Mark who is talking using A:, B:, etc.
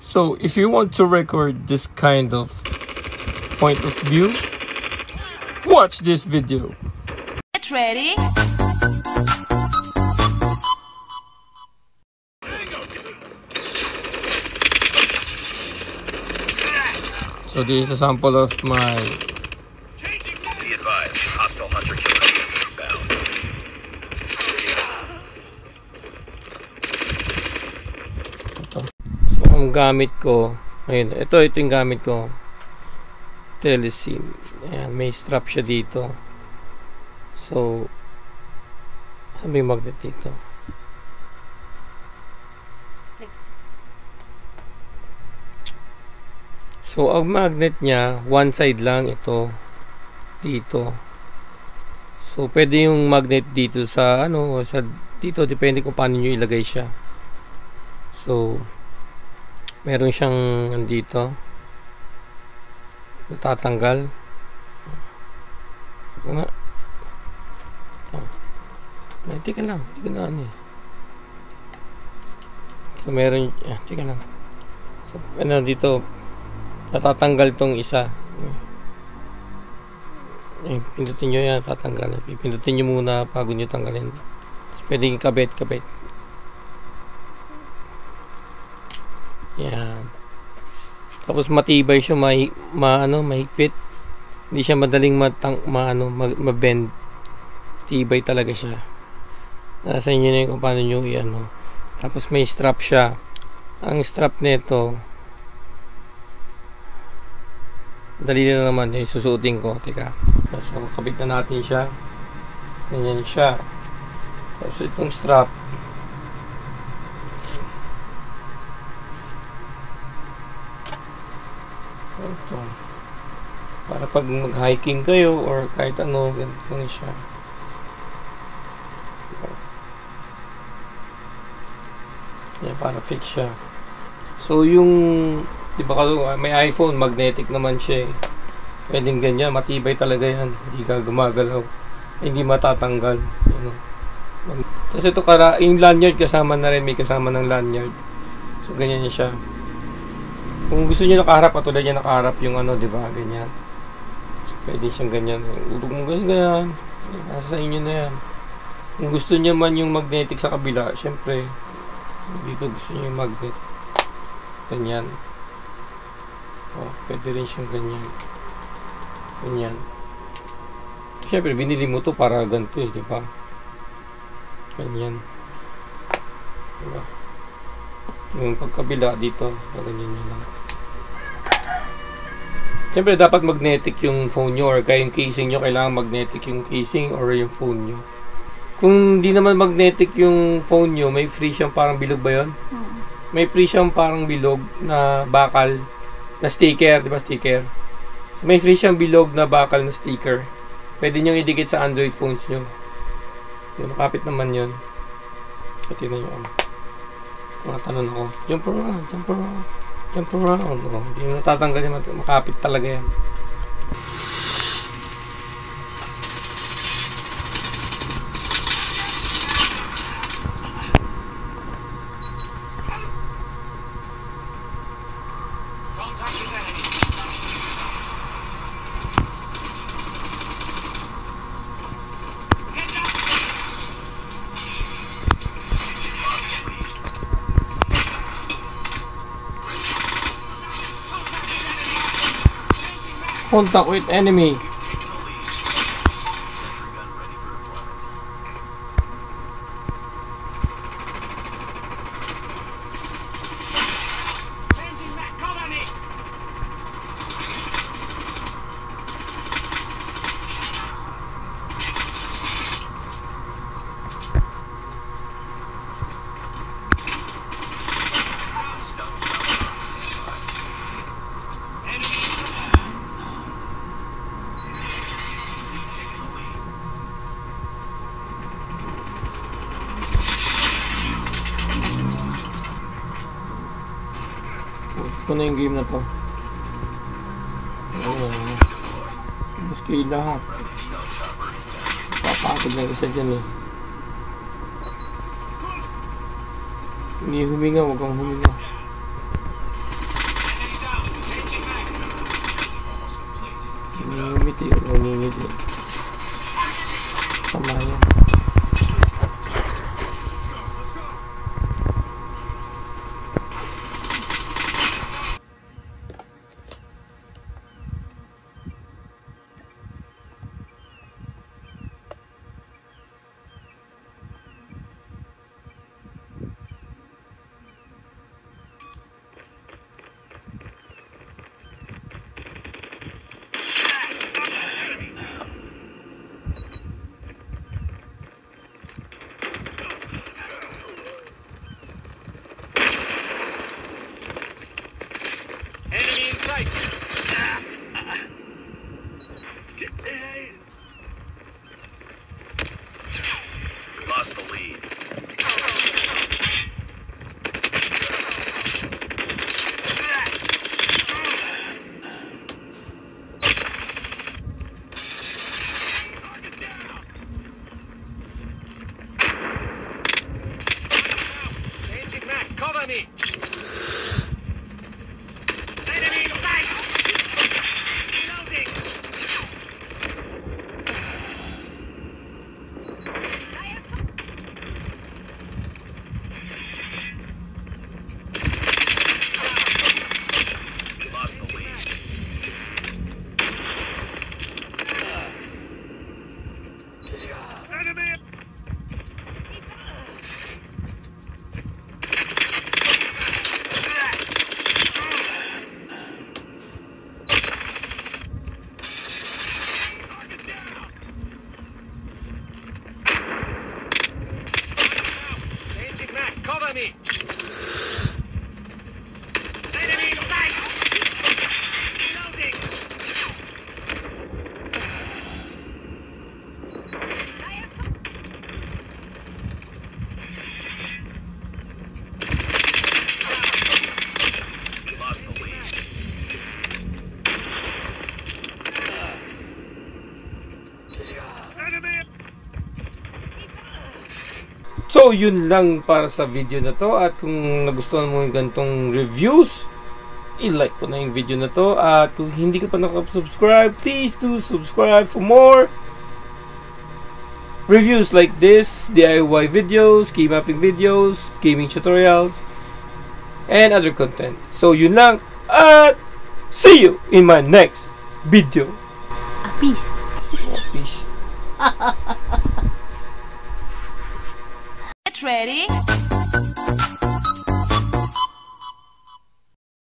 A: So if you want to record this kind of point of view, watch this video.
B: Get ready.
A: So this is a sample of my
C: Be advised, hostile hunter killer inbound.
A: ito. So ang gamit ko, ayun, ito yung gamit ko. Telesim. Ayan, may strap siya dito. So saan ba yung magnet dito? So ang magnet niya, one side lang ito dito. So pwede yung magnet dito sa ano, sa dito, depende kung paano niyo ilagay siya. So meron siyang andito natatanggal. Nga. Teka lang, hindi ko na ano eh. So meron, teka lang. So ano dito, natatanggal tong isa. Pindutin nyo yan, tatanggal. Pindutin nyo muna bago nyo tanggalin. Tapos pwedeng kabit. Yan. Tapos matibay siya, mahigpit. Hindi siya madaling mabend. Tibay talaga siya. Nasa inyo na yung kung paano nyo i-ano. Tapos may strap siya. Ang strap nito, dali na naman, susuotin ko. Teka. So, kabit na natin siya. Ganyan siya. Tapos itong strap, ito. Para pag mag-hiking kayo or kahit ano, ganyan siya. Yan, para fix siya. So, yung di ba may iPhone, magnetic naman siya eh. Pwedeng ganyan, matibay talaga yan. Hindi ka gumagalaw. Hindi matatanggal. Ano. Tapos ito, yung lanyard kasama na rin. May kasama ng lanyard. So, ganyan siya. Kung gusto niyo nakaharap, patulad niya nakaharap yung ano, di ba? Ganyan. So, pwede siyang ganyan. Urog mo ganyan. Nasa inyo na yan. Kung gusto niyo man yung magnetic sa kabila, syempre, dito gusto niyo yung magnet. Ganyan. Oh, pwede rin siyang ganyan. Ganyan. Siyempre, binili mo to para ganito eh, di ba? Ganyan. Diba? Yung pagkabila dito, ganyan nyo lang. Siyempre, dapat magnetic yung phone nyo or kaya yung casing nyo, kailangan magnetic yung casing or yung phone nyo. Kung di naman magnetic yung phone nyo, may free siyang parang bilog ba yun? May free siyang parang bilog na bakal na sticker, di ba sticker? So, may free siyang bilog na bakal na sticker. Pwede nyo idikit sa Android phones nyo. So, makapit naman yun. Pati na yung tanong ako. Jump around. Oh, hindi yung natatanggal yung makapit talaga yan. Contact with enemy. Ito na yung game na to. Mas kayo lahat. Papakid ng isa dyan eh. Hindi huminga, huwag kang huminga.
C: sight! We lost the lead. Changing back, cover me! Enemy in sight! Reloading! We lost the lead. Enemy! Changing back, cover me! Enemy in sight! Reloading! We lost the lead. Enemy!
A: So, yun lang para sa video na to. At kung nagustuhan mo yung ganitong reviews, i-like po na yung video na to. At kung hindi ka pa nakasubscribe, please do subscribe for more reviews like this, DIY videos, key mapping videos, gaming tutorials, and other content. So, yun lang. At see you in my next video.
B: Peace.
A: Peace.
B: Get ready.